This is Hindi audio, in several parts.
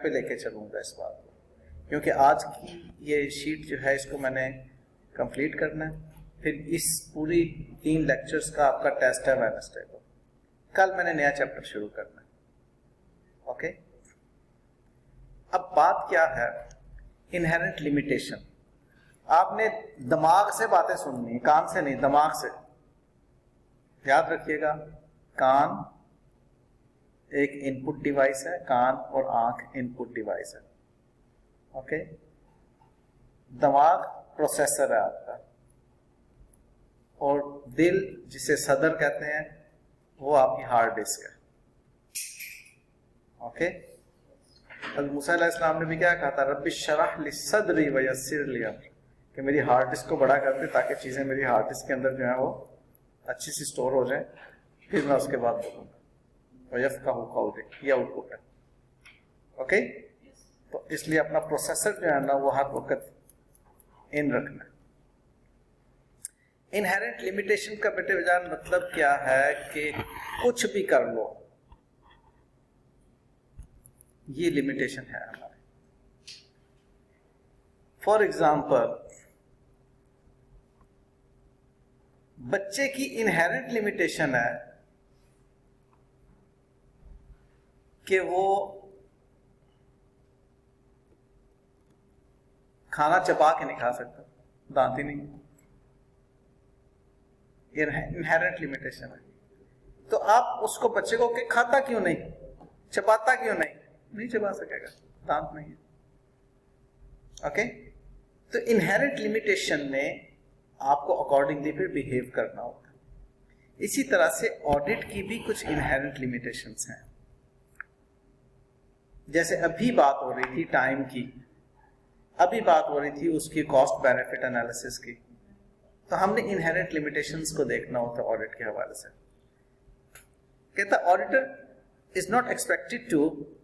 पे लेके चलूँगा इस बात को, क्योंकि आज की ये शीट जो है इसको मैंने कंप्लीट करना है। फिर इस पूरी 3 लेक्चर्स का आपका टेस्ट है वेडनेसडे को। कल मैंने नया चैप्टर शुरू करना है। ओके, अब बात क्या है, इनहेरेंट लिमिटेशन। आपने दिमाग से बातें सुननी है, कान से नहीं, दिमाग से। याद रखिएगा, कान एक इनपुट डिवाइस है, कान और आंख इनपुट डिवाइस है। ओके, दिमाग प्रोसेसर है आपका, और दिल जिसे सदर कहते हैं वो आपकी हार्ड डिस्क है। ओके, हज़रत मूसा अलैहिस्सलाम ने भी क्या कहा था, रब्बि शरह ली सदरी व यस्सिर ली अमरी, कि मेरी हार्ड डिस्क को बड़ा कर दे ताकि चीज़ें मेरी हार्ड डिस्क के अंदर जो है वो अच्छी सी स्टोर हो जाए, फिर मैं उसके बाद बोलूँगा। वयफ़क़हू क़ौली, ये आउटपुट है। ओके, तो इसलिए अपना प्रोसेसर जो है ना वो हर वक्त इन रखना। इनहेरेंट लिमिटेशन का बेटे जान मतलब क्या है कि कुछ भी कर लो, ये लिमिटेशन है हमारे। फॉर एग्जाम्पल, बच्चे की इनहेरेंट लिमिटेशन है कि वो खाना चबा के नहीं खा सकता, दांत ही नहीं। ये इनहेरेंट लिमिटेशन है। तो आप उसको बच्चे को कि खाता क्यों नहीं, चबाता क्यों नहीं चबा सकेगा, दांत नहीं है। ओके, तो इनहेरेंट लिमिटेशन में आपको अकॉर्डिंगली फिर बिहेव करना होगा। इसी तरह से ऑडिट की भी कुछ इनहेरेंट लिमिटेशंस हैं। जैसे अभी बात हो रही थी टाइम की, अभी बात हो रही थी उसकी कॉस्ट बेनिफिट एनालिसिस की, तो हमने इनहेरेंट लिमिटेशंस को देखना होता है ऑडिट के हवाले से। कहता auditor is not expected to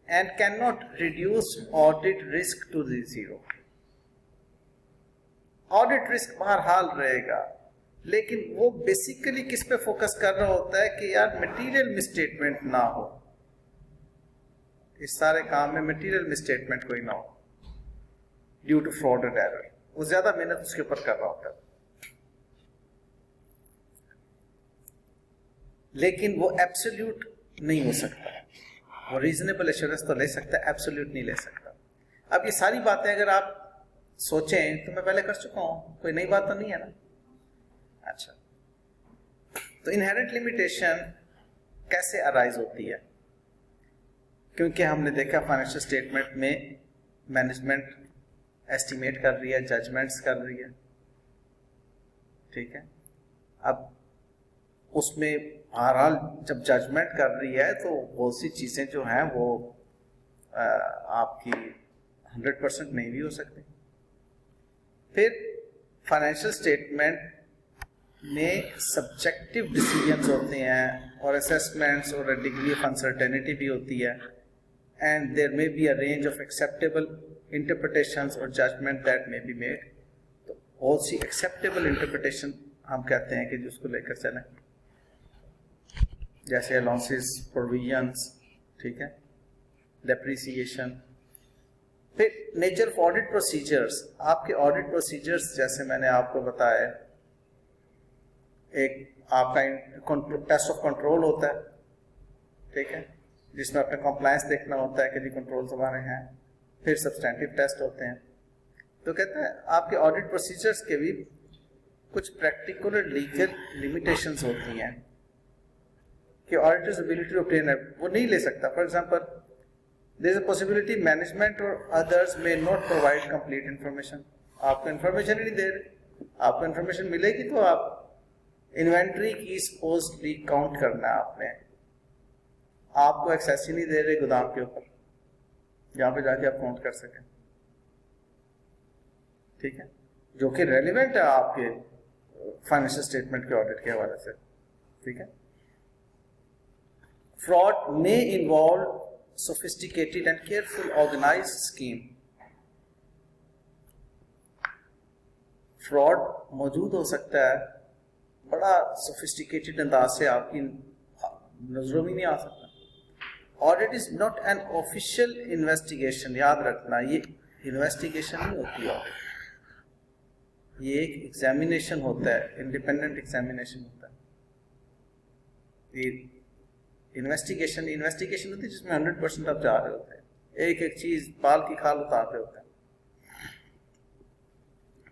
and can not reduce audit risk to zero. Audit risk बहरहाल रहेगा, लेकिन वो बेसिकली किस पे फोकस कर रहा होता है कि यार मटेरियल मिसस्टेटमेंट ना हो, इस सारे काम में मटेरियल मिसस्टेटमेंट कोई ना हो due to fraud and error. वो ज्यादा मेहनत उसके ऊपर कर रहा होता है, लेकिन वो एब्सोल्यूट नहीं हो सकता। वो रीजनेबल एश्योरेंस तो ले सकता है, एब्सोल्यूट नहीं ले सकता। अब ये सारी बातें अगर आप सोचें तो मैं पहले कर चुका हूं, कोई नई बात तो नहीं है ना। अच्छा, तो इनहेरेंट लिमिटेशन कैसे अराइज होती है? क्योंकि हमने देखा फाइनेंशियल स्टेटमेंट में मैनेजमेंट एस्टिमेट कर रही है, जजमेंट्स कर रही है, ठीक है। अब उसमें बहरहाल जब जजमेंट कर रही है तो बहुत सी चीज़ें जो हैं वो आपकी 100% नहीं भी हो सकती। फिर फाइनेंशियल स्टेटमेंट में सब्जेक्टिव डिसीजंस होते हैं और असेसमेंट्स और डिग्री ऑफ अनसर्टेनिटी भी होती है, and there may be a range of acceptable interpretations or judgement that may be made. तो बहुत सी एक्सेप्टेबल इंटरप्रिटेशन हम कहते हैं कि जिसको लेकर चलें, जैसे अलाउंसेस, प्रोविजंस, ठीक है, डेप्रिसिएशन। फिर नेचर ऑफ ऑडिट प्रोसीजर्स। आपके ऑडिट प्रोसीजर्स जैसे मैंने आपको बताया, एक आपका टेस्ट ऑफ कंट्रोल होता है, ठीक है, जिसमें अपने कंप्लायंस देखना होता है कि जी कंट्रोल्स हमारे हैं। फिर सब्सटेंटिव टेस्ट होते हैं। तो कहते हैं आपके ऑडिट प्रोसीजर्स के भी कुछ प्रैक्टिकल और लीगल लिमिटेशंस होती हैं कि ऑडिटर्स एबिलिटी टू ऑब्टेन वो नहीं ले सकता। For example, there is a possibility management और others may not provide complete information. आपको इंफॉर्मेशन ही नहीं दे रहे। आपको इंफॉर्मेशन मिलेगी तो आप इन्वेंट्री की सपोजली काउंट करना है आपने, आपको एक्सेस ही नहीं दे रहे गोदाम के ऊपर जहाँ पे जाके आप काउंट कर सकें, ठीक है, जो कि रेलिवेंट है आपके फाइनेंशियल स्टेटमेंट के ऑडिट के हवाले से, ठीक है। Fraud may involve sophisticated and careful organized scheme. Fraud मौजूद हो सकता है, बड़ा सोफिस्टिकेटेड अंदाज से आपकी नजरों में नहीं आ सकता, audit is not an official investigation, याद रखना ये इन्वेस्टिगेशन नहीं होती ऑडिट, ये एक एग्जामिनेशन होता है, इंडिपेंडेंट एग्जामिनेशन होता है। ये इन्वेस्टिगेशन होती है जिसमें 100% आप जा रहे होते हैं, एक एक चीज बाल की खाल उतार रहे होते हैं।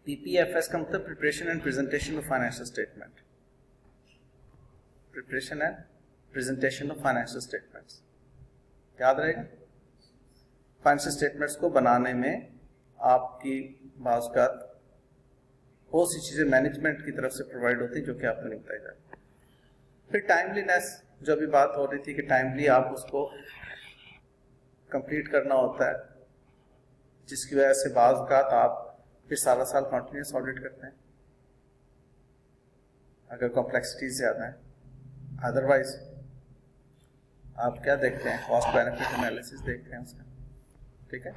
PPFS का मतलब preparation and presentation of financial statement, preparation and presentation of financial statements, याद रहेगा। फाइनेंशियल स्टेटमेंट्स को बनाने में आपकी बाज़ बहुत सी चीज़ें मैनेजमेंट की तरफ से प्रोवाइड होती हैं जो कि आपको नहीं बताई जाती। फिर टाइमलीनेस, जो अभी बात हो रही थी कि टाइमली आप उसको कंप्लीट करना होता है, जिसकी वजह से बाज़ आप फिर सारा साल कंटिन्यूस ऑडिट करते हैं अगर कॉम्प्लेक्सिटीज ज़्यादा है। अदरवाइज आप क्या देखते हैं, कॉस्ट बेनिफिट एनालिसिस देखते हैं उसका, ठीक है।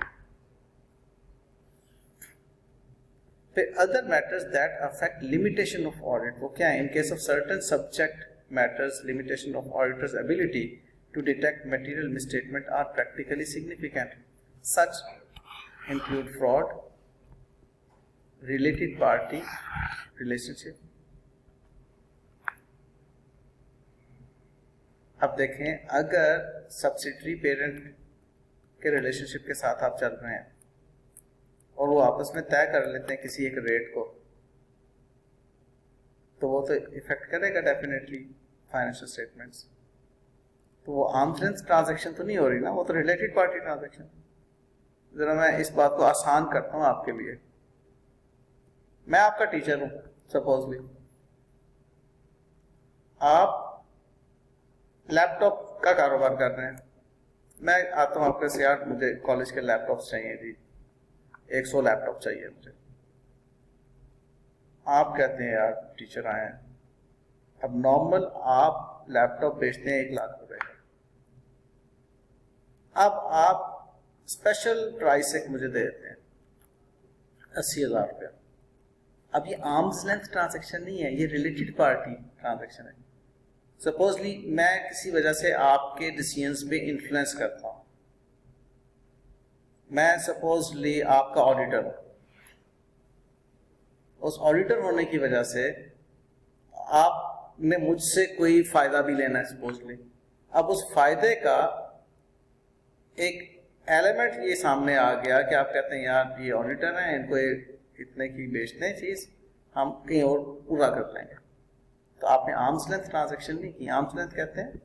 फिर other matters that affect limitation of audit, वो क्या है? In case of certain subject matters, limitation of auditor's ability to detect material misstatement are practically significant. Such include fraud, related party relationship. अब देखें, अगर सब्सिडरी पेरेंट के रिलेशनशिप के साथ आप चल रहे हैं और वो आपस में तय कर लेते हैं किसी एक रेट को, तो वो तो इफेक्ट करेगा डेफिनेटली फाइनेंशियल स्टेटमेंट्स। तो वो आर्म्स लेंथ ट्रांजैक्शन तो नहीं हो रही ना, वो तो रिलेटेड पार्टी ट्रांजैक्शन। जरा मैं इस बात को आसान करता हूँ आपके लिए। मैं आपका टीचर हूं, सपोजली आप लैपटॉप का कारोबार कर रहे हैं, मैं आता हूं आपके से, यार मुझे कॉलेज के लैपटॉप्स चाहिए जी, 100 लैपटॉप चाहिए मुझे। आप कहते हैं यार टीचर आए हैं, अब नॉर्मल आप लैपटॉप बेचते हैं 1 लाख रुपए का, अब आप स्पेशल प्राइस एक मुझे दे देते हैं 80,000 रुपया। अब ये आर्म्स लेंथ ट्रांजैक्शन नहीं है, ये रिलेटेड पार्टी ट्रांजैक्शन है। सपोजली मैं किसी वजह से आपके डिसीजंस पे इन्फ्लुएंस करता हूं, मैं सपोजली आपका ऑडिटर हूं, उस ऑडिटर होने की वजह से आपने मुझसे कोई फायदा भी लेना है सपोजली। अब उस फायदे का एक एलिमेंट ये सामने आ गया कि आप कहते हैं यार ये ऑडिटर हैं, इनको इतने की बेचते हैं चीज, हम कहीं और पूरा कर लेंगे। तो आपने आर्म्स लेंथ ट्रांजैक्शन नहीं की। आर्म्स लेंथ कहते हैं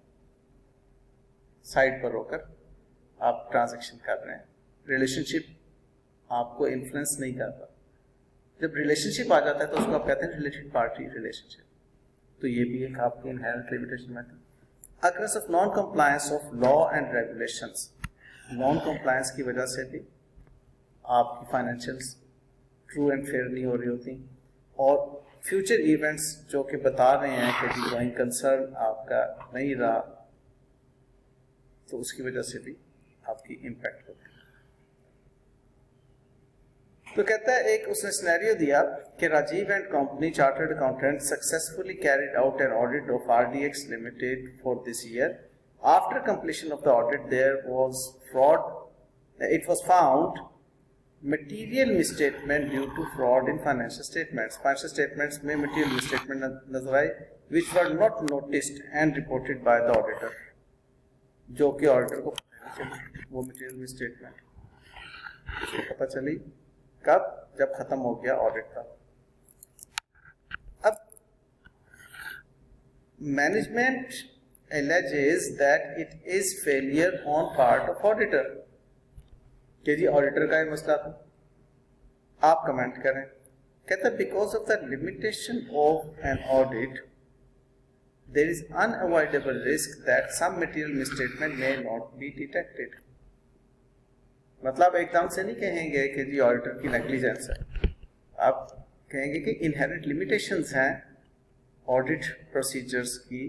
साइड पर होकर आप ट्रांजैक्शन कर रहे हैं, रिलेशनशिप आपको इन्फ्लुएंस नहीं करता। जब रिलेशनशिप आ जाता है तो उसको आप कहते हैं रिलेटेड पार्टी रिलेशनशिप। तो ये भी एक आपकी inherent limitation method. Occurrence of non compliance of law and regulations, non compliance की वजह से भी आपकी फाइनेंशियल्स ट्रू एंड फेयर नहीं हो रही होती, और फ्यूचर इवेंट्स जो कि बता रहे हैं कि गोइंग कंसर्न आपका नहीं रहा, तो उसकी वजह से भी आपकी इम्पैक्ट होती है। तो कहता है, एक उसने सिनेरियो दिया कि Rajiv and company chartered accountant successfully carried out an audit of RDX limited for this year. After completion of the audit there was fraud, it was found material misstatement due to fraud in financial statements. Financial statements में material misstatement नजर आई which were not noticed and reported by the auditor, जो कि ऑडिटर को पता चली। वो material misstatement पता चली कब? जब खत्म हो गया ऑडिट का। अब management alleges that it is failure on part of auditor, कि जी ऑडिटर का ही मसला था। आप कमेंट करें। कहता है, because of the limitation of an audit there is unavoidable risk that some material misstatement may not be detected. मतलब एकदम से नहीं कहेंगे कि जी ऑडिटर की नेग्लिजेंस है, आप कहेंगे कि इनहेरेंट लिमिटेशंस हैं ऑडिट प्रोसीजर्स की,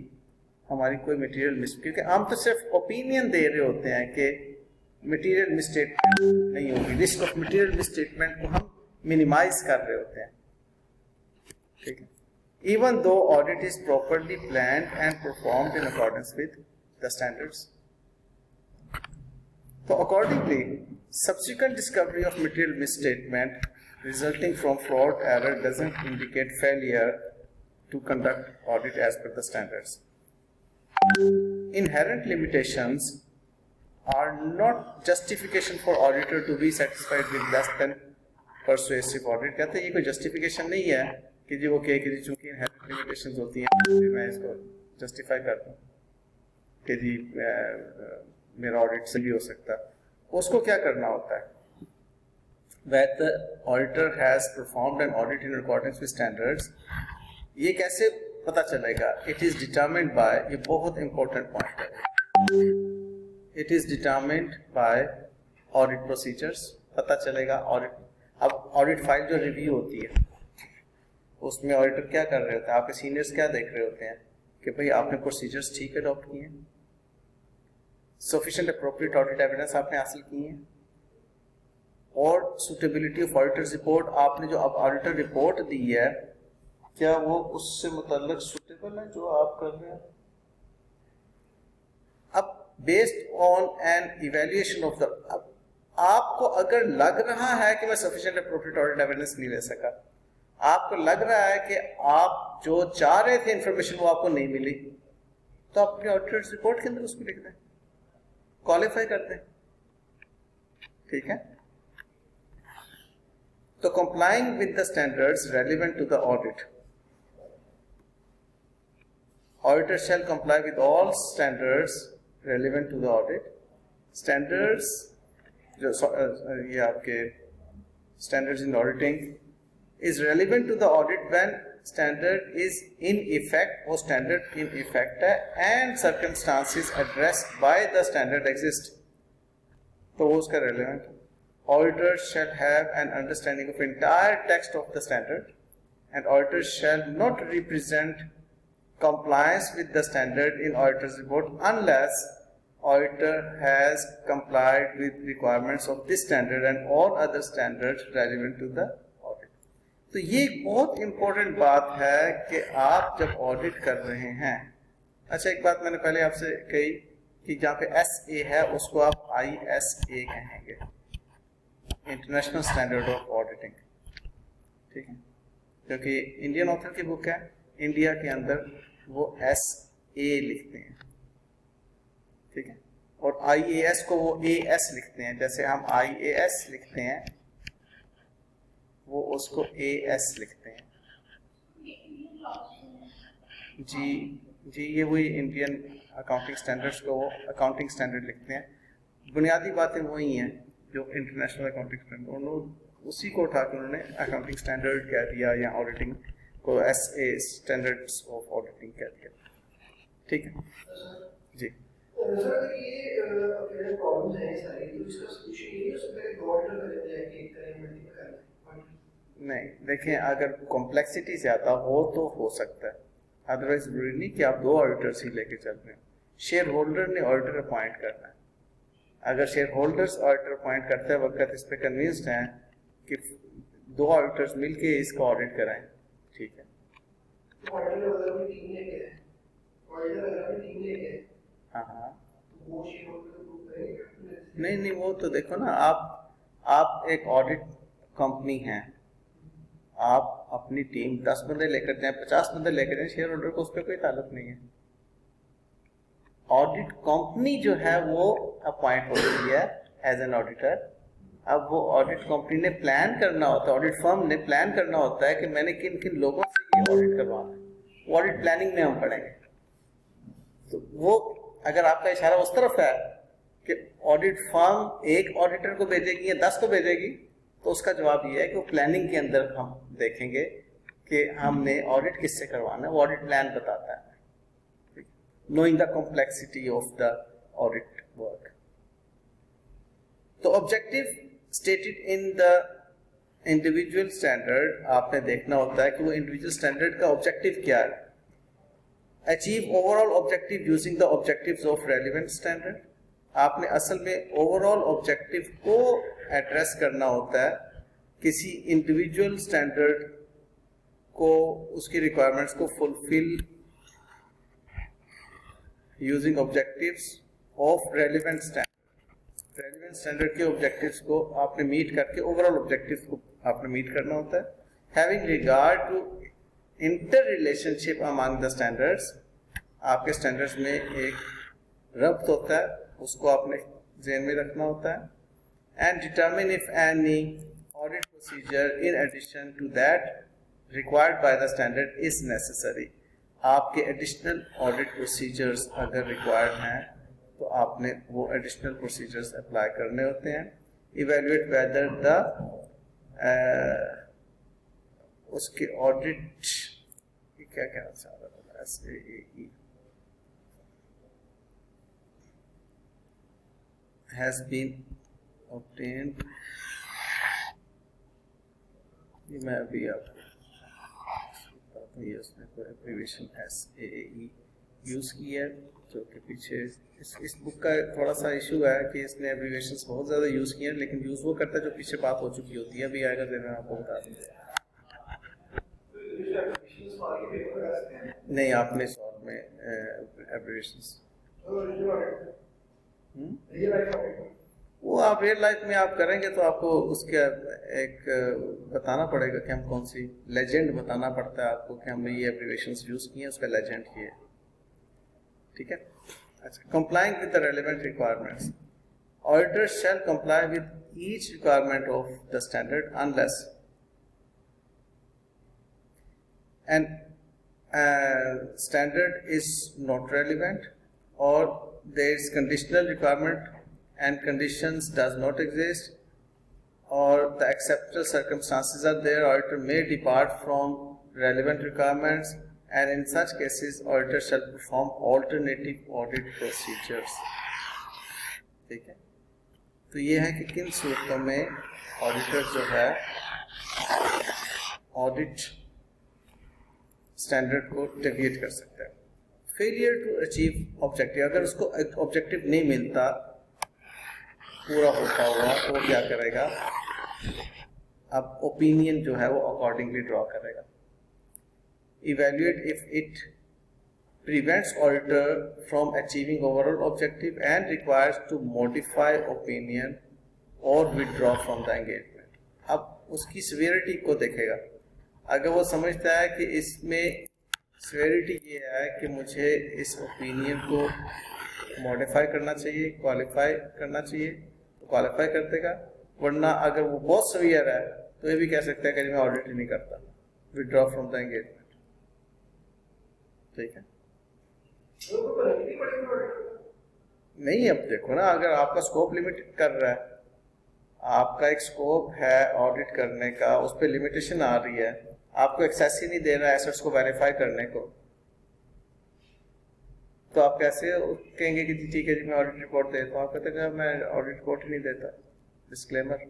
हमारी कोई मटेरियल मिस, क्योंकि हम तो सिर्फ ओपिनियन दे रहे होते हैं कि मटेरियल मिसस्टेटमेंट नहीं होगी, रिस्क ऑफ मटेरियल मिसस्टेटमेंट को हम मिनिमाइज कर रहे होते हैं, ठीक है। Even though audit is properly planned and performed in accordance with the standards, तो accordingly, subsequent discovery of material misstatement resulting from fraud error doesn't indicate failure to conduct audit as per the standards. Inherent limitations are not justification for auditor to be satisfied with less than persuasive audit. कहते हैं ये कोई justification नहीं है कि जी वो कहे कि जी चूंकि inherent limitations होती हैं तो मैं इसको justify कर दूं कि जी मेरा ऑडिट से भी हो सकता है. उसको क्या करना होता है? Whether auditor has performed an audit in accordance with standards, ये कैसे पता चलेगा? It is determined by, ये बहुत important point है, it is determined by audit procedures. पता चलेगा audit. अब audit फाइल जो रिव्यू होती है उसमें ऑडिटर क्या कर रहे होते हैं, आपके सीनियर्स क्या देख रहे होते हैं कि भाई आपने प्रोसीजर्स ठीक अडॉप्ट किए हैं, सफिशिएंट अप्रोप्रिएट ऑडिट एविडेंस आपने हासिल किए हैं, और सुटेबिलिटी ऑफ ऑडिटर्स रिपोर्ट, आपने जो अब ऑडिटर रिपोर्ट दी है क्या वो उससे मुतल्लिक सुटेबल है जो आप कर रहे हैं. अब based on an evaluation of the, अब आपको अगर लग रहा है कि मैं सफिशिएंट अप्रोप्रिएट ऑडिट एविडेंस नहीं ले सका, आपको लग रहा है कि आप जो चाह रहे थे इंफॉर्मेशन वो आपको नहीं मिली, तो आप अपने ऑडिटर्स रिपोर्ट के अंदर उसको लिख दें, क्वालिफाई करते हैं. ठीक है. तो complying with the standards relevant to the audit, auditor shall comply with all standards relevant to the audit. Standards जो ये आपके standards in auditing is relevant to the audit when standard is in effect or standard in effect है and circumstances addressed by the standard exist. तो वो उसका relevant. Auditors shall have an understanding of entire text of the standard, and auditors shall not represent compliance with the standard in auditor's report unless auditor has complied with requirements of this standard and all other standards relevant to the audit. तो ये एक बहुत important बात है कि आप जब audit कर रहे हैं. अच्छा, एक बात मैंने पहले आपसे कही कि जहाँ पे SA है उसको आप ISA कहेंगे, इंटरनेशनल स्टैंडर्ड ऑफ ऑडिटिंग. ठीक है, क्योंकि इंडियन ऑथर की बुक है, इंडिया के अंदर वो SA लिखते हैं. ठीक है, और IAS को वो AS लिखते हैं. जैसे हम IAS लिखते हैं वो उसको AS लिखते हैं. जी ये वही इंडियन अकाउंटिंग स्टैंडर्ड्स को वो अकाउंटिंग स्टैंडर्ड लिखते हैं. बुनियादी बातें वही हैं जो इंटरनेशनल अकाउंटिंग स्टैंडर्ड, उन्होंने उसी को उठा के उन्होंने अकाउंटिंग स्टैंडर्ड कह दिया या ऑडिटिंग को SA स्टैंडर्ड्स ऑफ ऑडिटिंग कह दिया. ठीक है जी. सर ये प्रॉब्लम्स हैं सारी, तो इसका सॉल्यूशन ये हो सकता है कि ऑडिटर का जब जाके करें मल्टीपल करना. नहीं, देखें, अगर कॉम्प्लेक्सिटी ज़्यादा हो तो हो सकता है, अदरवाइज जरूरी नहीं कि आप 2 ऑडिटर्स ही लेके चल रहे हो. शेयर होल्डर ने ऑडिटर अपॉइंट करना है. अगर शेयर होल्डर्स ऑडिटर अपॉइंट करते वक्त इस पे कन्विंस्ड हैं कि 2 ऑडिटर्स मिलके इसका ऑडिट कराएं, ठीक है. हाँ, नहीं वो तो देखो ना, आप एक ऑडिट कंपनी हैं, आप अपनी टीम 10 बंदे लेकर जाएं, 50 बंदे लेकर जाएं, शेयर होल्डर को उस पर कोई ताल्लुक नहीं है. ऑडिट कंपनी जो है वो अपॉइंट होती है एज एन ऑडिटर. अब वो ऑडिट कंपनी ने प्लान करना होता है, ऑडिट फर्म ने प्लान करना होता है कि मैंने किन किन लोगों से ये ऑडिट करवाना है. वो ऑडिट प्लानिंग में हम पढ़ेंगे. तो वो अगर आपका इशारा उस तरफ है कि ऑडिट फर्म एक ऑडिटर को भेजेगी या 10 को भेजेगी, तो उसका जवाब ये है कि वो प्लानिंग के अंदर हम देखेंगे कि हमने ऑडिट किससे करवाना है. वो ऑडिट प्लान बताता है, knowing the complexity of the audit work. तो objective stated in the individual standard, आपने देखना होता है कि वो individual standard का objective क्या है. Achieve overall objective using the objectives of relevant standard. आपने असल में overall objective को address करना होता है, किसी individual standard को उसकी requirements को fulfill using objectives of relevant standard. Relevant standard के ऑब्जेक्टिव्स को आपने मीट करके ओवरऑल ऑब्जेक्टिव्स को आपने मीट करना होता है. Having regard to inter relationship among the standards, आपके स्टैंडर्ड्स में एक रब्त होता है, उसको आपने ज़हन में रखना होता है. And determine if any audit procedure in addition to that required by the standard is necessary. आपके एडिशनल ऑडिट प्रोसीजर्स अगर रिक्वायर्ड हैं तो आपने वो एडिशनल प्रोसीजर्स अप्लाई करने होते हैं. इवेल्युएट वेदर द उसके ऑडिट क्या कहना चाह रहा था, SAAE has been obtained. ये मैं अभी आपको ये उसमें कोई एब्रीविएशन SAAE यूज़ की है, जो कि पीछे इस बुक का थोड़ा सा इशू है कि इसने एब्रीविएशंस बहुत ज़्यादा यूज़ किए हैं, लेकिन यूज़ वो करता है जो पीछे बात हो चुकी होती है. अभी आएगा तो मैं आपको बता दूँगा. नहीं, आपने सॉल्व में एब्रीविएशंस वो आप रियल लाइफ में आप करेंगे तो आपको उसका एक बताना पड़ेगा कि हम कौन सी लेजेंड बताना पड़ता है आपको कि हमने ये एब्रीविएशंस यूज़ किए हैं, उसका लेजेंड ये है. ठीक है. अच्छा, complying with the relevant requirements. Auditors shell comply with each requirement of the standard unless and standard is not relevant or there is conditional requirement and conditions does not exist or the acceptable circumstances are there, auditor may depart from relevant requirements and in such cases auditor shall perform alternative audit procedures. ठीक है. तो ये है कि किन सूरतों में ऑडिटर जो है ऑडिट स्टैंडर्ड को डेविएट कर सकता है. फेलियर टू अचीव ऑब्जेक्टिव, अगर उसको ऑब्जेक्टिव नहीं मिलता पूरा होता हुआ तो वो क्या करेगा, अब ओपिनियन जो है वो अकॉर्डिंगली ड्रॉ करेगा. Evaluate if it prevents auditor from achieving overall objective and requires to modify opinion और विथड्रॉ फ्रॉम द एंगेजमेंट. अब उसकी सिवियरिटी को देखेगा. अगर वो समझता है कि इसमें सिवियरिटी ये है कि मुझे इस ओपिनियन को मॉडिफाई करना चाहिए, क्वालिफाई करना चाहिए, तो क्वालिफाई कर देगा. वरना अगर वो बहुत सिवियर है तो ये भी कह सकता है कि मैं ऑडिट ही नहीं करता, विथड्रॉ फ्रॉम द एंगेजमेंट. ठीक है. नहीं, अब देखो ना, अगर आपका स्कोप लिमिट कर रहा है, आपका एक स्कोप है ऑडिट करने का, उस पर लिमिटेशन आ रही है, आपको एक्सेस ही नहीं दे रहा है एसेट्स को वेरीफाई करने को, तो आप कैसे कहेंगे कि जी ठीक है जी मैं ऑडिट रिपोर्ट देता हूँ. आप कहते हैं मैं ऑडिट रिपोर्ट ही नहीं देता. Disclaimer.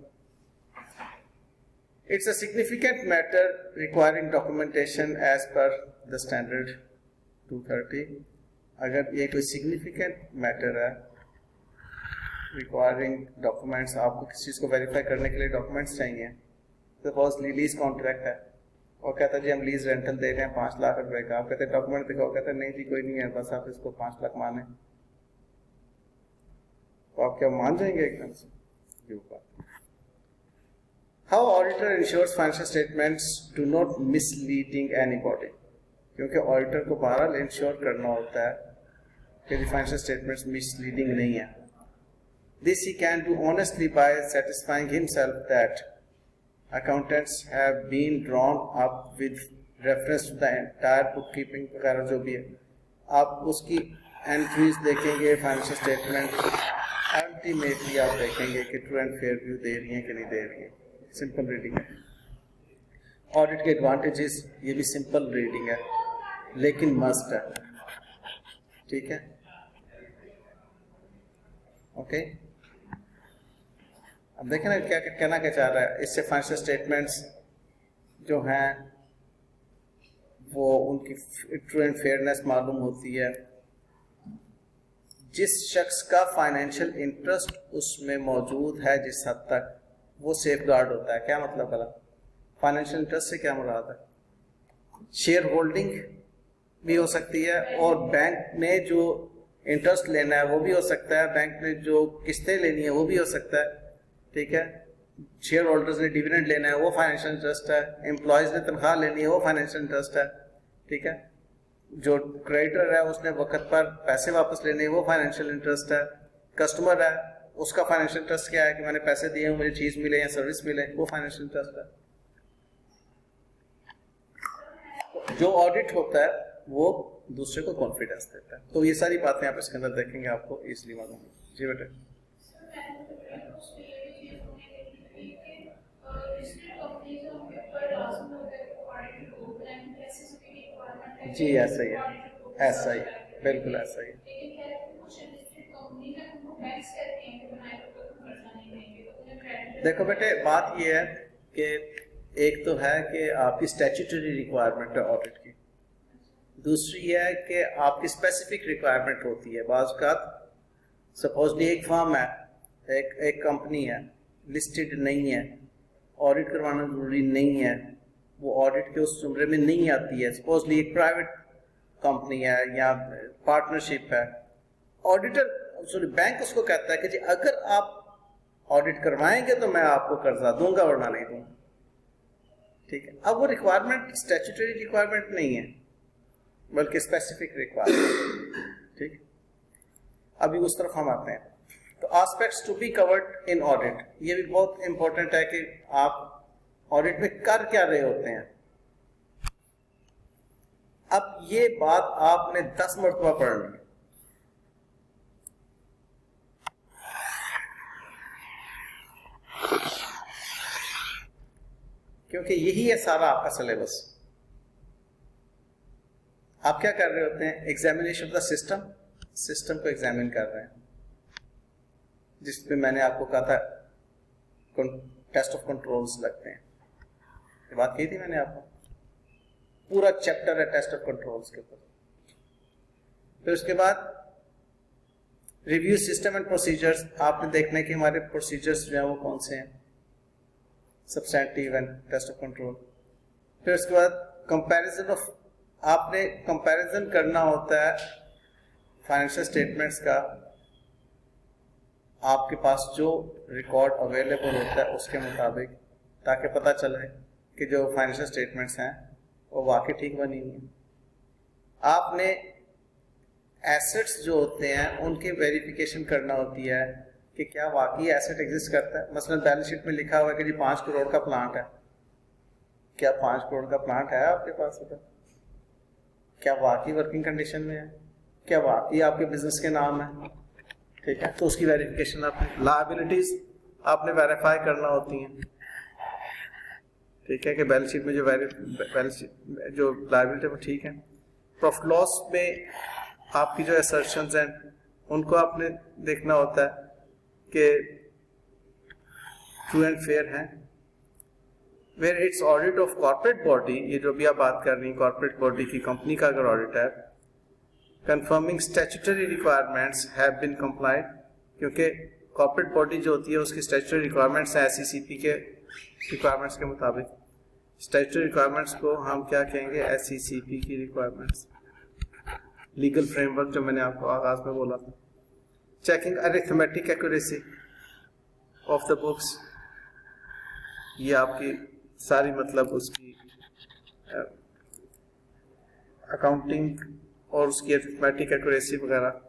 It's a significant matter requiring documentation as per the standard 230. अगर ये कोई सिग्निफिकेंट मैटर है रिक्वायरिंग डॉक्यूमेंट्स, आपको किसी चीज़ को वेरीफाई करने के लिए डॉक्यूमेंट्स चाहिए. सपोज लीज कॉन्ट्रैक्ट है और कहता है जी हम लीज रेंटल दे रहे हैं 5 लाख रुपए का. आप कहते हैं डॉक्यूमेंट दिखाओ, कहते हैं नहीं जी कोई नहीं है, बस आप इसको 5 लाख माने. तो आप क्या मान जाएंगे एकदम से? How auditor ensures financial statements do not misleading anybody. क्योंकि ऑडिटर को बहरहाल इंश्योर करना होता है कि फाइनेंशियल स्टेटमेंट्स मिसलीडिंग नहीं है. This he can do honestly by satisfying himself that accountants have been drawn up with reference to the entire bookkeeping वगैरह जो भी है. आप उसकी एंट्रीज देखेंगे फाइनेंशियल स्टेटमेंट, अल्टीमेटली आप देखेंगे कि ट्रू एंड फेयर व्यू दे रही हैं कि नहीं दे रही हैं. सिंपल रीडिंग है. ऑडिट के एडवांटेजेस, ये भी सिंपल रीडिंग है लेकिन मस्ट है. ठीक है. ओके. अब देखें ना क्या कहना क्या चाह रहा है. इससे फाइनेंशियल स्टेटमेंट्स जो हैं वो उनकी ट्रू एंड फेयरनेस मालूम होती है. जिस शख्स का फाइनेंशियल इंटरेस्ट उसमें मौजूद है जिस हद तक, वो सेफ गार्ड होता है. क्या मतलब भला फाइनेंशियल इंटरेस्ट से क्या मुराद है? शेयर होल्डिंग भी हो सकती है और बैंक ने जो इंटरेस्ट लेना है वो भी हो सकता है, बैंक ने जो किस्तें लेनी है वो भी हो सकता है, ठीक है, शेयर होल्डर्स ने डिविडेंड लेना है वो फाइनेंशियल इंटरेस्ट है, एम्प्लॉयज ने तनख्वाह लेनी है वो फाइनेंशियल इंटरेस्ट है, ठीक है, जो क्रेडिटर है उसने वक्त पर पैसे वापस लेने हैं वो फाइनेंशियल इंटरेस्ट है, कस्टमर है उसका फाइनेंशियल इंटरेस्ट क्या है कि मैंने पैसे दिए मुझे चीज मिले या सर्विस मिले, वो फाइनेंशियल इंटरेस्ट है। जो ऑडिट होता है वो दूसरे को कॉन्फिडेंस देता है। तो ये सारी बातें आप इसके अंदर देखेंगे, आपको इजिली मालूम है। जी बेटे। जी ऐसा ही है, ऐसा ही, बिल्कुल ऐसा ही है। देखो बेटे बात ये है कि एक तो है कि आपकी स्टैट्यूटरी रिक्वायरमेंट है ऑडिट की, दूसरी ये है कि आपकी स्पेसिफिक रिक्वायरमेंट होती है। बाज़ का सपोजली एक फर्म है, एक कंपनी है, लिस्टेड नहीं है, ऑडिट करवाना जरूरी नहीं है, वो ऑडिट के उस जुमरे में नहीं आती है। सपोजली एक प्राइवेट कंपनी है या पार्टनरशिप है, ऑडिटर बैंक उसको कहता है कि जी अगर आप ऑडिट करवाएंगे तो मैं आपको कर्जा दूंगा वरना नहीं दूंगा, ठीक है। अब वो रिक्वायरमेंट स्टैट्यूटरी रिक्वायरमेंट नहीं है बल्कि स्पेसिफिक रिक्वायरमेंट, ठीक। अभी उस तरफ हम आते हैं। तो aspects to be covered in audit, ये भी बहुत इंपॉर्टेंट है कि आप ऑडिट में कर क्या रहे होते हैं। अब ये बात आपने 10 मरतबा पढ़नी, क्योंकि यही है सारा आपका सिलेबस। आप क्या कर रहे होते हैं, एग्जामिनेशन ऑफ द सिस्टम को एग्जामिन कर रहे हैं, जिसमें मैंने आपको कहा था टेस्ट ऑफ कंट्रोल्स लगते हैं, ये बात कही थी मैंने आपको। पूरा चैप्टर है टेस्ट ऑफ कंट्रोल्स के ऊपर। फिर उसके बाद रिव्यू सिस्टम एंड प्रोसीजर्स, आपने देखना है कि हमारे प्रोसीजर्स जो है वो कौन से हैं, substantive and test of control. फिर उसके बाद कंपैरिजन ऑफ, आपने कंपैरिजन करना होता है फाइनेंशियल स्टेटमेंट्स का, आपके पास जो रिकॉर्ड अवेलेबल होता है उसके मुताबिक, ताकि पता चले कि जो फाइनेंशियल स्टेटमेंट्स हैं वो वाकई ठीक बनी हुई हैं। आपने एसेट्स जो होते हैं उनकी वेरिफिकेशन करना होती है कि क्या वाकई एसेट एग्जिस्ट करता है। मसलन बैलेंस शीट में लिखा हुआ है कि जी 5 करोड़ का प्लांट है, क्या 5 करोड़ का प्लांट है आपके पास होता? क्या वाकई वर्किंग कंडीशन में है, क्या वाकई आपके बिजनेस के नाम है, ठीक है। तो उसकी वेरिफिकेशन आपने, लायबिलिटीज आपने वेरीफाई करना होती हैं, ठीक है, कि बैलेंस शीट में जो जो लायबिलिटी है वो ठीक है। प्रॉफिट लॉस में आपकी जो असर्शंस हैं उनको आपने देखना होता है कि ट्रू एंड फेयर हैं। Where it's audit of corporate body, ये जो भी आप बात कर रही हैं कॉर्पोरेट बॉडी की, कंपनी का अगर ऑडिट है, conforming statutory requirements have been complied, क्योंकि कॉर्पोरेट बॉडी जो होती है उसकी स्टैट्यूटरी रिक्वायरमेंट्स हैं SECP के रिक्वायरमेंट्स के मुताबिक। स्टैट्यूटरी रिक्वायरमेंट्स को हम क्या कहेंगे, SECP की रिक्वायरमेंट्स, लीगल फ्रेमवर्क जो मैंने आपको आगाज में बोला था। Checking arithmetic accuracy of the books, ये आपकी सारी मतलब उसकी अकाउंटिंग और उसकी अरिथमेटिक एक्यूरेसी वगैरह,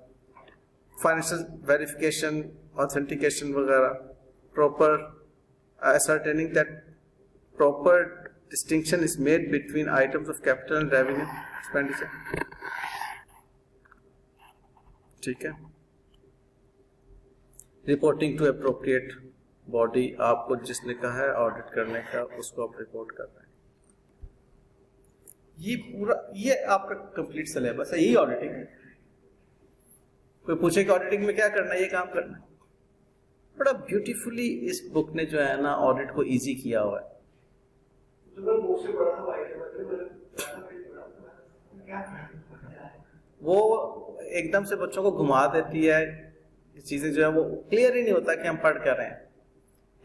फाइनेंशियल वेरिफिकेशन, ऑथेंटिकेशन वगैरह, proper ascertaining that proper distinction is made between items of capital and revenue expenditure, ठीक है। रिपोर्टिंग टू एप्रोप्रिएट बॉडी, आपको जिसने कहा है ऑडिट करने का उसको आप रिपोर्ट कर रहे हैं। ये पूरा, ये आपका कंप्लीट सिलेबस है, यही ऑडिटिंग है। कोई पूछे कि ऑडिटिंग में क्या करना है, ये काम करना है। बड़ा ब्यूटीफुली इस बुक ने जो है ना ऑडिट को इजी किया हुआ है। वो एकदम से बच्चों को घुमा देती है, चीजें जो है वो क्लियर ही नहीं होता कि हम पढ़ कर रहे हैं।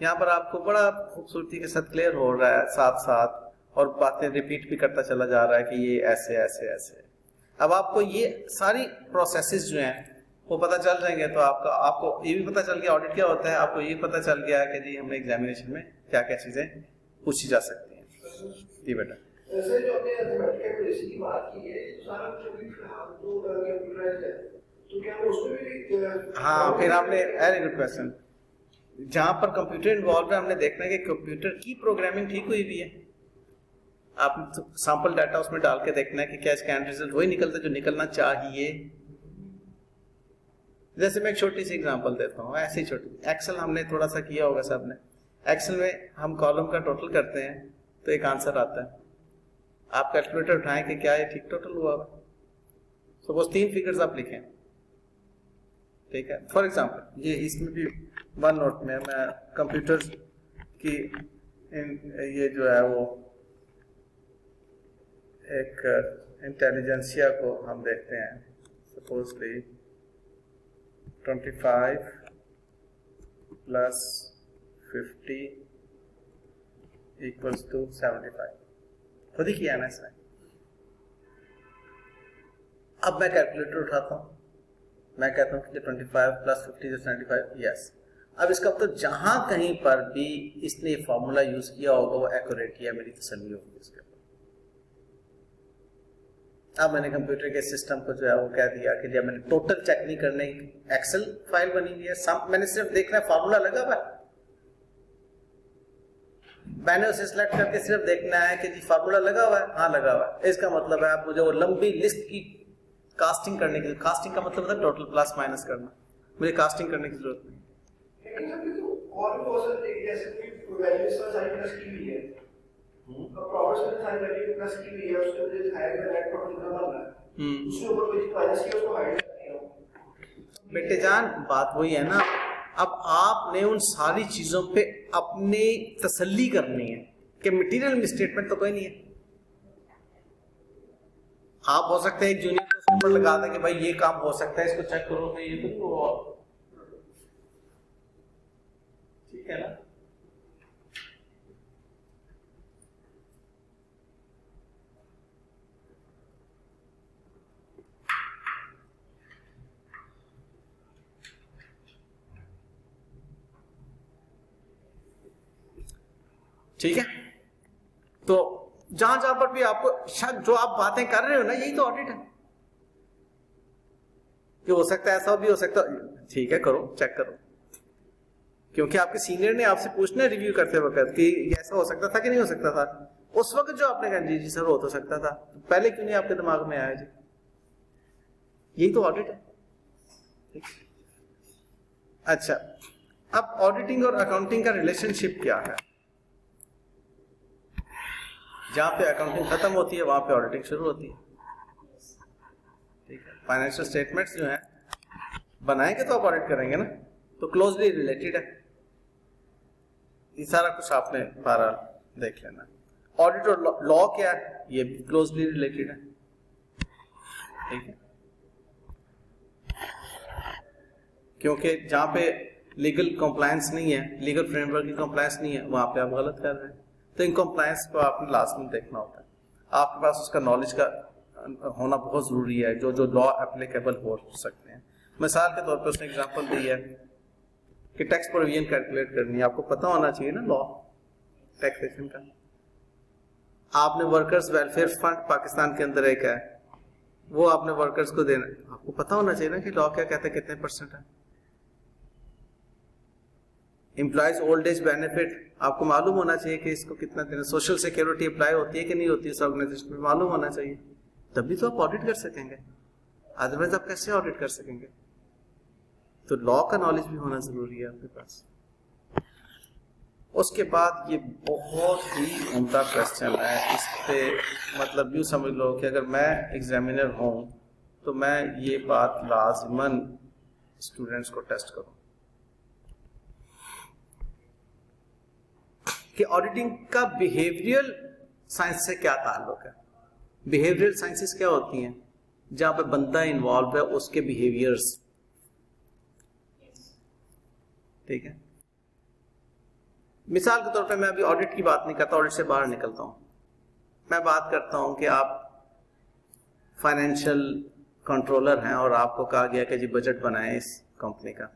यहाँ पर आपको बड़ा खूबसूरती के साथ क्लियर हो रहा है साथ साथ, और बातें रिपीट भी करता चला जा रहा है कि ये ऐसे ऐसे ऐसे। अब आपको ये सारी प्रोसेसेस जो हैं वो पता चल जाएंगे तो आपको ये भी पता चल गया ऑडिट क्या होता है, आपको ये पता चल गया कि जी हमें एग्जामिनेशन में क्या क्या चीजें पूछी जा सकती हैं। जी बेटा। सर जो आपने मैथमेटिकल एक्यूरेसी की बात की है तो सारा कुछ अभी फिलहाल तो कंप्यूटराइज्ड है, तो क्या हम उसमें भी हाँ, फिर आपने वेरी गुड क्वेश्चन, जहां पर कंप्यूटर इन्वॉल्व है हमने देखना है कि कंप्यूटर की प्रोग्रामिंग ठीक हुई भी है। आप सैंपल डाटा उसमें डाल के देखना है कि क्या इसका एंड रिजल्ट वही निकलता है जो निकलना चाहिए। जैसे मैं एक छोटी सी एग्जांपल देता हूँ, ऐसे ही छोटी, एक्सेल हमने थोड़ा सा किया होगा सबने। एक्सेल में हम कॉलम का टोटल करते हैं तो एक आंसर आता है, आप कैलकुलेटर उठाएं कि क्या ये ठीक टोटल हुआ होगा। सपोज 3 फिगर्स आप लिखें, ठीक है। फॉर एग्जांपल ये इसमें भी वन नोट में मैं कंप्यूटर की ये जो है वो एक इंटेलिजेंसिया को हम देखते हैं। सपोजली 25 प्लस 50 इक्वल्स टू 75, खुद ही किया ना इसने। अब मैं कैलकुलेटर उठाता हूं, मैं कहता हूं कि 25 प्लस 50 इज 75, यस। अब इसका मतलब जहां कहीं पर भी इसने फॉर्मूला यूज किया होगा वो एक्यूरेट किया, मेरी तसल्ली होगी इसके ऊपर। अब मैंने कंप्यूटर के सिस्टम को जो है वो कह दिया कि जब मैंने टोटल चेक नहीं करने, एक्सेल फाइल बनी हुई है, मैंने सिर्फ देखना है फार्मूला लगा हुआ है, मैंने उसे सिलेक्ट करके सिर्फ देखना है कि जी फार्मूला लगा हुआ है, हाँ लगा हुआ है। इसका मतलब है आप मुझे वो लंबी लिस्ट की कास्टिंग करने की, कास्टिंग का मतलब होता है टोटल प्लस माइनस करना, मुझे कास्टिंग करने की जरूरत नहीं। और भी बहुत सारे जैसे कोई वैल्यूज का साइन प्लस की हुई है, प्रॉफिट्स में साइन वैल्यू प्लस की हुई है, उसके ऊपर हाइड में नेट प्रॉफिट कितना बन रहा है, उसके ऊपर कोई माइनस किया उसको हाइड कर दिया। बेटे जान बात वही है ना, अब आपने उन सारी चीजों पे अपनी तसल्ली करनी है कि मटेरियल मिसस्टेटमेंट तो कोई नहीं है। आप हो सकते हैं एक जूनियर को उसके ऊपर लगा दें कि भाई ये काम हो सकता है, इसको चेक करो, तो ये तो ठीक है ना। ठीक है, तो जहां जहां पर भी आपको शक, जो आप बातें कर रहे हो ना, यही तो ऑडिट है। कि हो सकता है ऐसा भी हो सकता, ठीक है करो, चेक करो, क्योंकि आपके सीनियर ने आपसे पूछना रिव्यू करते वक्त कि ऐसा हो सकता था कि नहीं हो सकता था। उस वक्त जो आपने कहा जी जी सर हो तो सकता था, पहले क्यों नहीं आपके दिमाग में आया जी? यही तो ऑडिट है। अच्छा, अब ऑडिटिंग और अकाउंटिंग का रिलेशनशिप क्या है? जहां पे अकाउंटिंग खत्म होती है वहां पे ऑडिटिंग शुरू होती है। ठीक है, फाइनेंशियल स्टेटमेंट्स जो है बनाएंगे तो आप ऑडिट करेंगे ना, तो क्लोजली रिलेटेड है। ये सारा कुछ आपने बारह देख लेना। ऑडिट और लॉ क्या है, ये भी क्लोजली रिलेटेड है। ठीक है, क्योंकि जहां पे लीगल कंप्लायंस नहीं है, लीगल फ्रेमवर्क की कंप्लायंस नहीं है, वहां पे आप गलत कर रहे हैं। तो इन कंप्लायंस को आपने लास्ट में देखना होता है, आपके पास उसका नॉलेज का होना बहुत जरूरी है, जो जो लॉ एप्लीकेबल हो सकते हैं। मिसाल के तौर पर उसने एग्जांपल दी है कि टैक्स प्रोविजन कैलकुलेट करनी है, आपको पता होना चाहिए ना लॉ टैक्सेशन का। आपने वर्कर्स वेलफेयर फंड पाकिस्तान के अंदर एक है, वो आपने वर्कर्स को देना, आपको पता होना चाहिए ना कि लॉ क्या कहता है, कितने % है। एम्प्लॉयज ओल्ड एज बेनिफिट आपको मालूम होना चाहिए कि इसको कितना देना। सोशल सिक्योरिटी अप्लाई होती है कि नहीं होती है, इस ऑर्गेनाइजेशन में मालूम होना चाहिए, तभी तो आप ऑडिट कर सकेंगे, अदरवाइज आप कैसे ऑडिट कर सकेंगे? तो लॉ का नॉलेज भी होना जरूरी है आपके पास। उसके बाद ये बहुत ही उम्दा क्वेश्चन है, इस पे मतलब यूं समझ लो कि अगर मैं एग्जामिनर हूं तो मैं ये बात लाजमन स्टूडेंट्स को टेस्ट करूं कि ऑडिटिंग का बिहेवियरल साइंस से क्या ताल्लुक है। बिहेवियरल साइंसेस क्या होती हैं? जहां पे बंदा इन्वॉल्व है उसके बिहेवियर्स। ठीक है, मिसाल के तौर पे मैं अभी ऑडिट की बात नहीं करता, ऑडिट से बाहर निकलता हूं, मैं बात करता हूं कि आप फाइनेंशियल कंट्रोलर हैं और आपको कहा गया कि जी बजट बनाएं इस कंपनी का।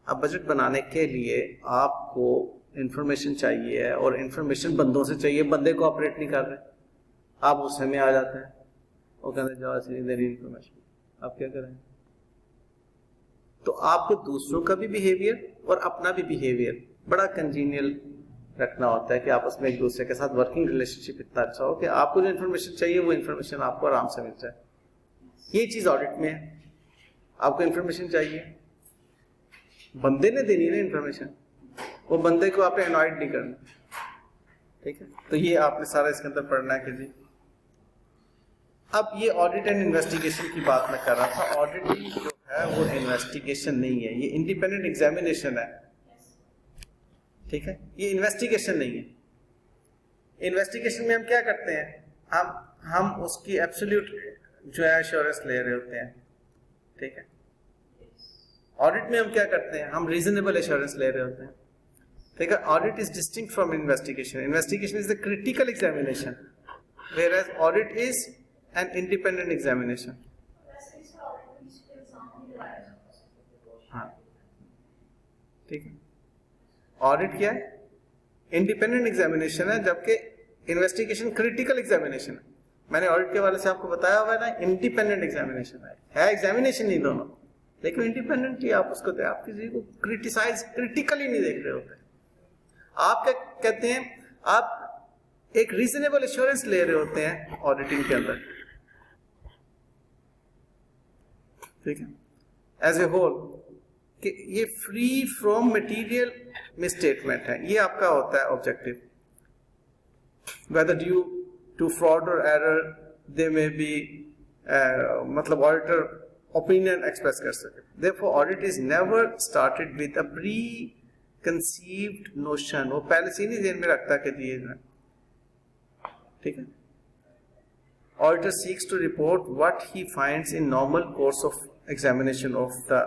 अब बजट बनाने के लिए आपको इंफॉर्मेशन चाहिए है और इंफॉर्मेशन बंदों से चाहिए, बंदे को ऑपरेट नहीं कर रहे, आप गुस्से में आ जाते हैं, वो कहते हैं जाओ देनी इंफॉर्मेशन, आप क्या करें? तो आपको दूसरों का भी बिहेवियर और अपना भी बिहेवियर बड़ा कंजीनियल रखना होता है कि आपस में एक दूसरे के साथ वर्किंग रिलेशनशिप इतना अच्छा हो कि आपको जो इन्फॉर्मेशन चाहिए वो इन्फॉर्मेशन आपको आराम से मिल जाए। ये चीज ऑडिट में है, आपको इन्फॉर्मेशन चाहिए, बंदे ने देनी है ना इन्फॉर्मेशन, वो बंदे को आपने अनॉइड नहीं करना, ठीक है? तो ये आपने सारा इसके अंदर पढ़ना है कि जी। अब ये ऑडिट एंड इन्वेस्टिगेशन की बात मैं कर रहा था। ऑडिटिंग जो है वो इन्वेस्टिगेशन नहीं है, ये इंडिपेंडेंट एग्जामिनेशन है, ठीक है? ये इन्वेस्टिगेशन नहीं है। इन्वेस्टिगेशन में हम क्या करते हैं, हम उसकी एब्सोल्यूट जो है एश्योरेंस ले रहे होते हैं, ठीक है? ऑडिट में हम क्या करते हैं, हम रीजनेबल एश्योरेंस ले रहे होते हैं, ठीक है? Audit is distinct from investigation. Investigation is the critical examination, whereas audit is an independent examination. हाँ, ठीक है। ऑडिट क्या है? इंडिपेंडेंट एग्जामिनेशन है, जबकि इन्वेस्टिगेशन क्रिटिकल एग्जामिनेशन है। मैंने ऑडिट के वाले से आपको बताया हुआ है ना, इंडिपेंडेंट एग्जामिनेशन है एग्जामिनेशन नहीं दोनों, लेकिन इंडिपेंडेंटली आप उसको दे, आप किसी को क्रिटिसाइज क्रिटिकली नहीं देख रहे होते। आप क्या कहते हैं, आप एक रीजनेबल एश्योरेंस ले रहे होते हैं ऑडिटिंग के अंदर, ठीक है? एज ए होल कि ये फ्री फ्रॉम मटेरियल मिसस्टेटमेंट है, ये आपका होता है objective. Whether due to fraud और एरर दे में बी, मतलब ऑडिटर ओपिनियन एक्सप्रेस कर सके। Therefore audit is never started with a preconceived notion, वो पहले से नहीं ध्यान में रखता कि ये, ठीक है? Auditor seeks to report what he finds in normal course of examination of the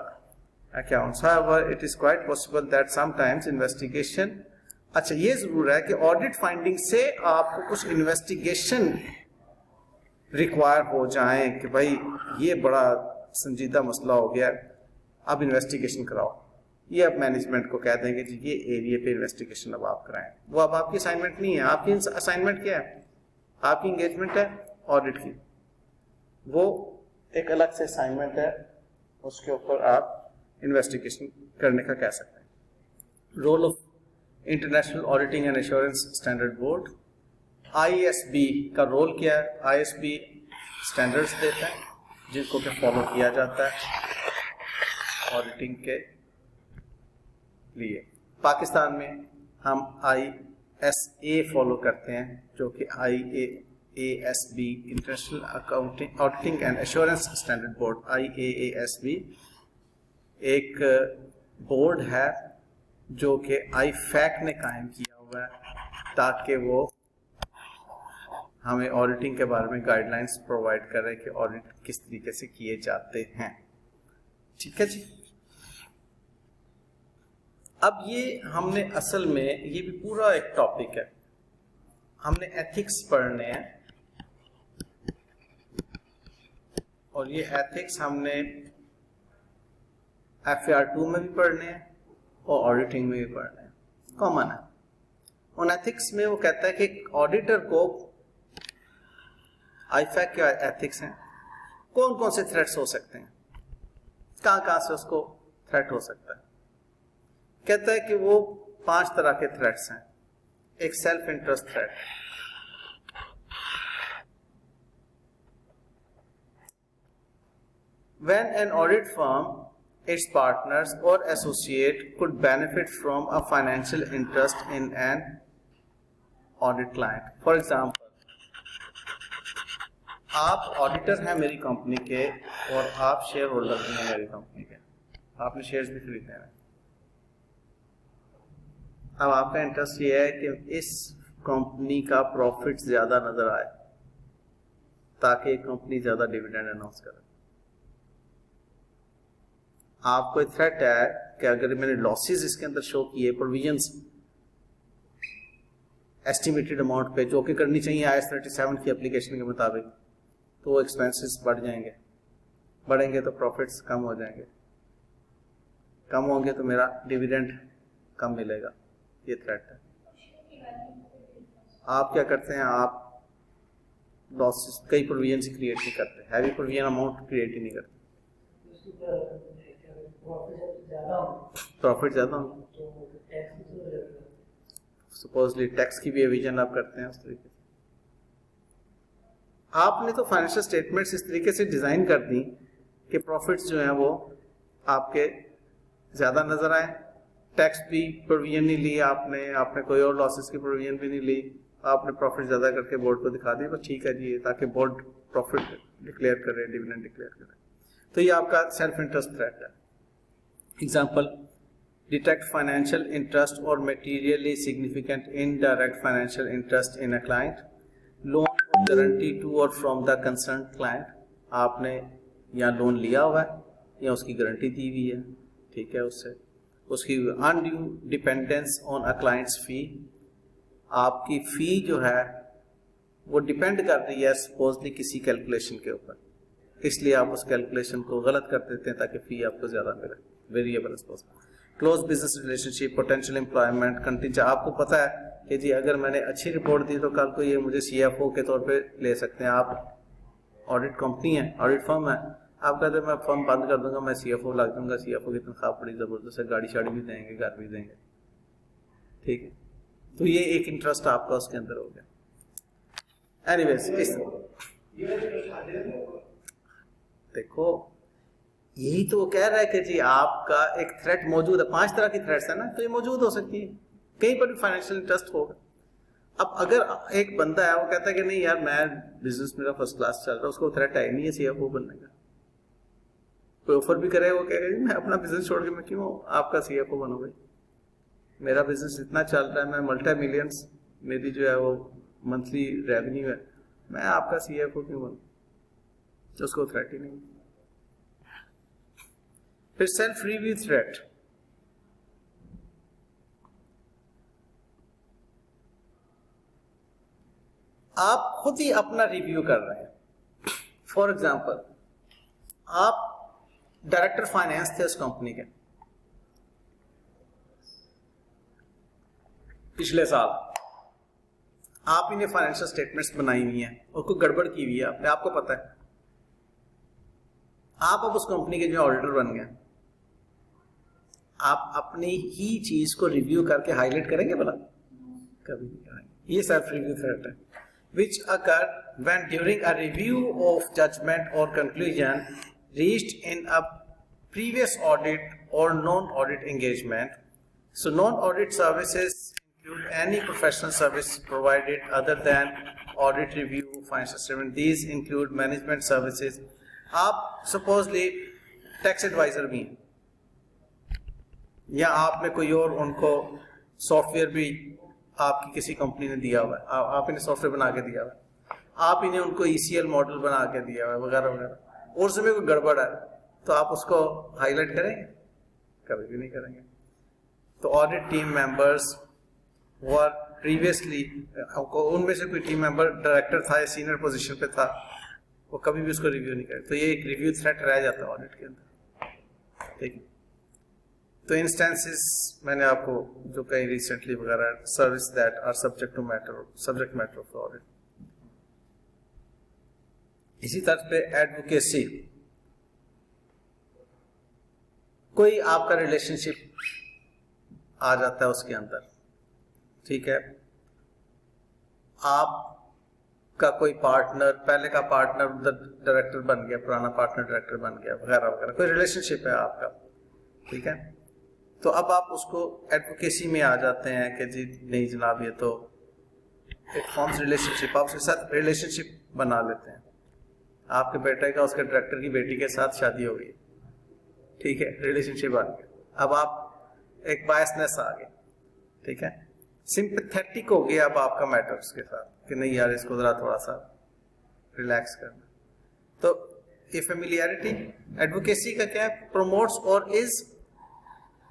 accounts. However, it is quite possible that sometimes investigation, अच्छा ये जरूर है कि ऑडिट फाइंडिंग से आपको कुछ इन्वेस्टिगेशन रिक्वायर हो जाए कि भाई ये बड़ा संजीदा मसला हो गया, अब इन्वेस्टिगेशन कराओ। ये अब मैनेजमेंट को कह देंगे जी ये एरिया पे इन्वेस्टिगेशन अब आप कराएं। वो अब आपकी असाइनमेंट नहीं है, आपकी असाइनमेंट क्या है, आपकी इंगेजमेंट है ऑडिट की, वो एक अलग से असाइनमेंट है, उसके ऊपर आप इन्वेस्टिगेशन करने का कह सकते हैं। Role of international auditing and assurance standard board, ISB का रोल क्या है? आईएसबी स्टैंडर्ड्स देता है जिनको कि फॉलो किया जाता है ऑडिटिंग के लिए। पाकिस्तान में हम ISA फॉलो करते हैं, जो कि IAASB international accounting auditing and assurance standard board, IAASB एक बोर्ड है जो कि IFAC ने कायम किया हुआ है ताकि वो हमें ऑडिटिंग के बारे में गाइडलाइंस प्रोवाइड करे कि ऑडिट किस तरीके से किए जाते हैं, ठीक है जी। अब ये हमने असल में, ये भी पूरा एक टॉपिक है, हमने एथिक्स पढ़ने हैं और ये एथिक्स हमने FAR2 में भी पढ़ने हैं और ऑडिटिंग में भी पढ़ने हैं, कॉमन है। उन एथिक्स में वो कहता है कि ऑडिटर को IFAC के एथिक्स हैं, कौन कौन से थ्रेट्स हो सकते हैं, कहाँ से उसको थ्रेट हो सकता है। कहता है कि वो 5 तरह के थ्रेट्स हैं। एक self interest threat, when an audit firm, its partners or associate could benefit from a financial interest in an audit client. For example, आप ऑडिटर हैं मेरी कंपनी के और आप शेयर होल्डर भी हैं मेरी कंपनी के, आपने शेयर्स भी खरीदे हैं। अब आपका इंटरेस्ट ये है कि इस कंपनी का प्रॉफिट ज्यादा नजर आए ताकि कंपनी ज्यादा डिविडेंड अनाउंस करे। आपको एक थ्रेट है कि अगर मैंने लॉसेस इसके अंदर शो किए, प्रोविजंस एस्टिमेटेड अमाउंट पे जो कि करनी चाहिए IAS 37 की एप्लीकेशन के मुताबिक, तो वो एक्सपेंसेस बढ़ जाएंगे। बढ़ेंगे तो प्रॉफिट्स कम हो जाएंगे, कम होंगे तो मेरा डिविडेंड कम मिलेगा। ये थ्रेट है। आप क्या करते हैं, आप लॉसेस कई प्रोविजन क्रिएट नहीं करते, हैवी प्रोविजन अमाउंट क्रिएट ही नहीं करते। प्रॉफिट ज़्यादा हो सपोजली टैक्स की भी एविजन आप करते हैं उस तरीके से। आपने तो फाइनेंशियल स्टेटमेंट्स इस तरीके से डिज़ाइन कर दी कि प्रॉफिट्स जो हैं वो आपके ज़्यादा नज़र आए, टैक्स भी प्रोविजन नहीं ली आपने कोई और लॉसेस की प्रोविजन भी नहीं ली, आपने प्रॉफिट ज़्यादा करके बोर्ड को दिखा दी, बस ठीक है जी, ताकि बोर्ड प्रॉफिट डिक्लेयर करे, डिविडेंड डिक्लेयर करे। तो ये आपका सेल्फ इंटरेस्ट थ्रेट है। एग्जाम्पल, डिटेक्ट फाइनेंशियल इंटरेस्ट और materially significant indirect financial interest in a client, loan और गारंटी टू और फ्रॉम द कंसर्न क्लाइंट। आपने या लोन लिया हुआ है या उसकी गारंटी दी हुई है, ठीक है, उससे उसकी undue dependence on a client's fee, आपकी फी जो है वो डिपेंड कर रही है सपोजली किसी कैलकुलेशन के ऊपर, इसलिए आप उस कैलकुलेशन को गलत कर देते हैं ताकि फी आपको ज्यादा मिले। Variable close business relationship, potential employment, contingent. आपको पता है कि जी अगर मैंने अच्छी रिपोर्ट दी तो कल को ये मुझे CFO के तौर पे ले सकते हैं। आप ऑडिट कंपनी है, ऑडिट फर्म है, आप कहते हैं मैं फर्म बंद कर दूंगा, मैं CFO लग दूंगा, CFO की तनख्वाह बड़ी जबरदस्त है, गाड़ी शाड़ी भी देंगे, घर भी देंगे, ठीक है। तो ये एक इंटरेस्ट आपका उसके अंदर हो गया। एनीवेज, देखो यही तो कह रहा है कि जी आपका एक थ्रेट मौजूद है, 5 तरह की थ्रेट्स है ना, तो ये मौजूद हो सकती है, कहीं पर भी फाइनेंशियल इंटरेस्ट होगा। अब अगर एक बंदा है वो कहता है कि नहीं यार मैं बिजनेस मेरा फर्स्ट क्लास चल रहा है, उसको थ्रेट है नहीं है CFO बनने का, कोई ऑफर भी करे वो कहेगा मैं अपना बिजनेस छोड़ के मैं क्यों आपका CFO बनूं, भाई मेरा बिजनेस इतना चल रहा है, मैं मल्टी मिलियंस मेरी जो है वो मंथली रेवेन्यू है, मैं आपका CFO क्यों बनूं, तो उसको थ्रेट ही नहीं। फिर सेल्फ रिव्यू थ्रेट, आप खुद ही अपना रिव्यू कर रहे हैं। फॉर एग्जाम्पल, आप डायरेक्टर फाइनेंस थे उस कंपनी के, पिछले साल आप ही ने फाइनेंशियल स्टेटमेंट्स बनाई हुई हैं और कोई गड़बड़ की हुई है आपने, आपको पता है, आप अब उस कंपनी के जो ऑडिटर बन गए, आप अपनी ही चीज को रिव्यू करके हाईलाइट करेंगे भला? कभी नहीं करेंगे। ये सेल्फ रिव्यू थ्रेट है, which occur when during a review of judgment or conclusion reached in a previous audit or non-audit engagement. So non-audit services include any professional service provided other than audit review, financial statement. These include management services. आप supposedly tax advisor भी हैं, या आपने कोई और उनको सॉफ्टवेयर भी आपकी किसी कंपनी ने दिया हुआ है, आप इन्हें सॉफ्टवेयर बना के दिया हुआ है, आप इन्हें उनको ECL मॉडल बना के दिया हुआ है वगैरह वगैरह, और उसमें कोई गड़बड़ है तो आप उसको हाईलाइट करेंगे? कभी भी नहीं करेंगे। तो ऑडिट टीम मेंबर्स वर प्रीवियसली, उनमें से कोई टीम मेंबर डायरेक्टर था या सीनियर पोजीशन पे था, वो कभी भी उसको रिव्यू नहीं करे, तो ये एक रिव्यू थ्रेट रह जाता है ऑडिट के अंदर, ठीक है। तो इंस्टेंसेस मैंने आपको जो कहीं रिसेंटली वगैरह, service that are subject matter of audit. इसी तरह पे एडवोकेसी, कोई आपका रिलेशनशिप आ जाता है उसके अंदर, ठीक है, आपका कोई पार्टनर, पहले का पार्टनर डायरेक्टर बन गया, पुराना पार्टनर डायरेक्टर बन गया वगैरह वगैरह, कोई रिलेशनशिप है आपका, ठीक है। तो अब आप उसको एडवोकेसी में आ जाते हैं कि जी नहीं जनाब ये तो एक फॉर्म्स रिलेशनशिप, आप उसके साथ रिलेशनशिप बना लेते हैं, आपके बेटे का उसके डायरेक्टर की बेटी के साथ शादी हो गई, ठीक है, रिलेशनशिप आ गया, अब आप एक बायसनेस आ गई, ठीक है, सिंपैथेटिक हो गया अब आपका मैटर उसके साथ कि नहीं यार इसको जरा थोड़ा सा रिलैक्स करना। तो ये फेमिलियरिटी, एडवोकेसी का क्या है, प्रमोट्स और is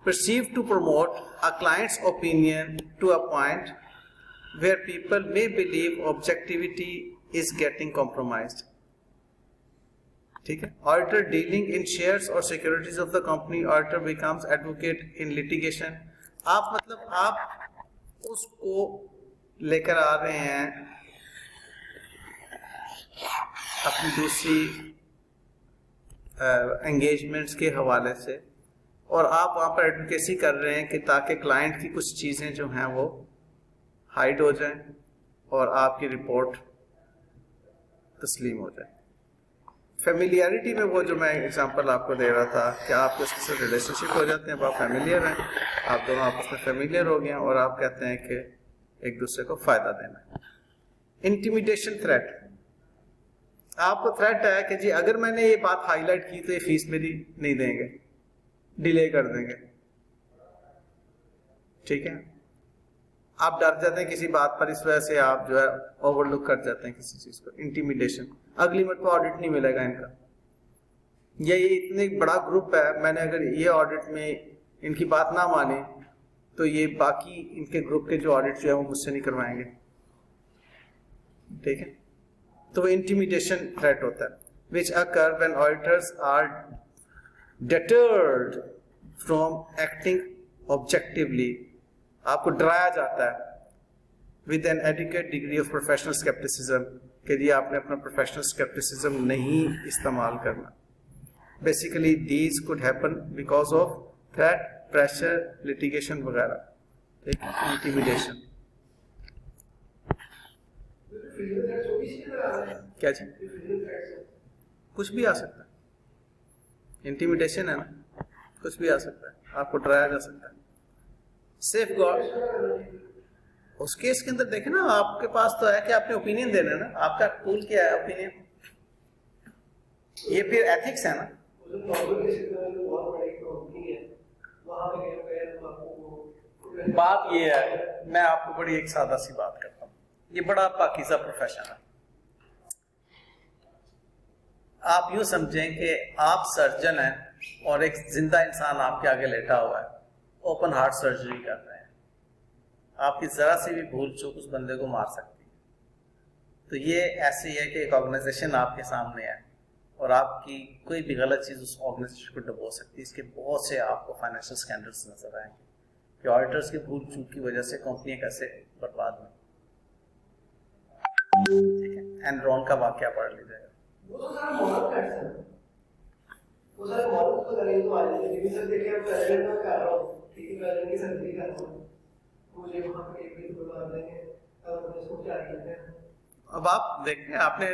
perceived to promote a client's opinion to a point where people may believe objectivity is getting compromised. ठीक है। ऑडिटर डीलिंग इन शेयर्स और securities of the company, auditor becomes advocate in litigation. आप मतलब आप उसको लेकर आ रहे हैं अपनी दूसरी एंगेजमेंट्स के हवाले से, और आप वहाँ पर एडवोकेसी कर रहे हैं कि ताकि क्लाइंट की कुछ चीज़ें जो हैं वो हाइड हो जाएं और आपकी रिपोर्ट तस्लीम हो जाए। फेमिलियरिटी में वो जो मैं एग्जांपल आपको दे रहा था कि आपके उसके साथ रिलेशनशिप हो जाते हैं, अब आप फेमिलियर हैं, आप दोनों आपस में फेमिलियर हो गए हैं और आप कहते हैं कि एक दूसरे को फ़ायदा देना है। इंटिमिडेशन थ्रेट, आपको थ्रेट है कि जी अगर मैंने ये बात हाईलाइट की तो ये फीस मेरी नहीं देंगे, डिले कर देंगे, ठीक है। आप डर जाते हैं किसी बात पर, इस वजह से आप जो है ओवरलुक कर जाते हैं किसी चीज को। इंटिमिडेशन, अगली मत को ऑडिट नहीं मिलेगा इनका, ये इतने बड़ा ग्रुप है, मैंने अगर ये ऑडिट में इनकी बात ना माने तो ये बाकी इनके ग्रुप के जो ऑडिट जो है वो मुझसे नहीं करवाएंगे, ठीक है। तो वो इंटिमिडेशन थ्रेट होता है, which occur when auditors are deterred from acting objectively, आपको डराया जाता है with an adequate degree of professional skepticism, कि जी आपने अपना प्रोफेशनल skepticism नहीं इस्तेमाल करना। Basically these could happen because of threat, pressure, litigation वगैरह, ठीक है, intimidation। क्या जी, कुछ भी आ सकता है, इंटिमिडेशन है ना, कुछ भी आ सकता है, आपको डराया जा सकता है। सेफ गार्ड, उस केस के अंदर देखें ना, आपके पास तो है कि आपने ओपिनियन देना है ना, आपका टूल क्या है, ओपिनियन, ये फिर एथिक्स है ना। बात ये है, मैं आपको बड़ी एक सादा सी बात करता हूँ, ये बड़ा पाकीज़ा प्रोफेशन है। आप यूं समझें कि आप सर्जन हैं और एक जिंदा इंसान आपके आगे लेटा हुआ है, ओपन हार्ट सर्जरी कर रहे हैं, आपकी जरा सी भी भूल चूक उस बंदे को मार सकती है। तो ये ऐसे ही है कि एक ऑर्गेनाइजेशन आपके सामने है और आपकी कोई भी गलत चीज़ उस ऑर्गेनाइजेशन को डुबो सकती है। इसके बहुत से आपको फाइनेंशियल स्कैंडल्स नजर आएंगे कि ऑडिटर्स की भूल चूक की वजह से कंपनियां कैसे बर्बाद हुई, ठीक है। एनरॉन का वाकया पढ़ लीजिएगा, वो तो सारा मॉडल फैक्ट्स है, वो सारे मॉडल को करेंगे तो आज लेकिन सर देखिए अब प्रेजेंट में कर रहा हूँ, ठीक है, प्रेजेंट की सर्जरी कर रहा हूँ, मुझे वहाँ पे एक भी तो मार देंगे, अब मुझे इसको क्या करते हैं। अब आप देखें, आपने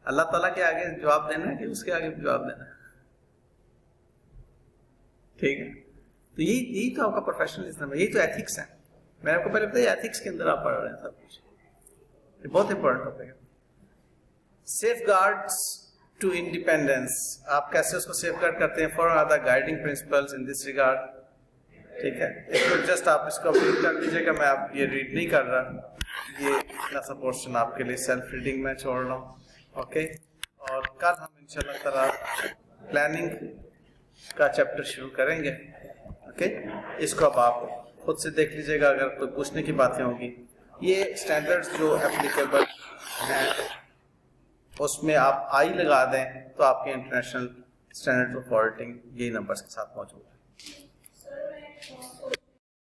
अल्लाह ताला के आगे जवाब देना है कि उसके आगे जवाब देना है, ठीक है। तो यही तो आपका प्रोफेशनलिज्म है, यही तो एथिक्स है। मैंने आपको पहले बताया एथिक्स के अंदर आप पढ़ रहे हैं सब कुछ, ये बहुत इंपॉर्टेंट टॉपिक है। सेफगार्ड्स टू इंडिपेंडेंस, आप कैसे उसको सेफगार्ड करते हैं, for are the guiding principles in this regard, ठीक है। इसको जस्ट आप इसको अपडेट कर लीजिएगा, मैं आप ये रीड नहीं कर रहा, ये इतना सा पोर्शन आपके लिए सेल्फ रीडिंग में छोड़ रहा हूँ, ओके। और कल हम इंशाल्लाह ताला प्लानिंग का चैप्टर शुरू करेंगे, ओके। इसको अब आप खुद से देख लीजिएगा, अगर कोई पूछने की बातें होंगी। ये स्टैंडर्ड्स जो एप्लीकेबल हैं उसमें आप आई लगा दें तो आपके इंटरनेशनल स्टैंडर्ड ऑफ ऑडिटिंग यही नंबर्स के साथ मौजूद है।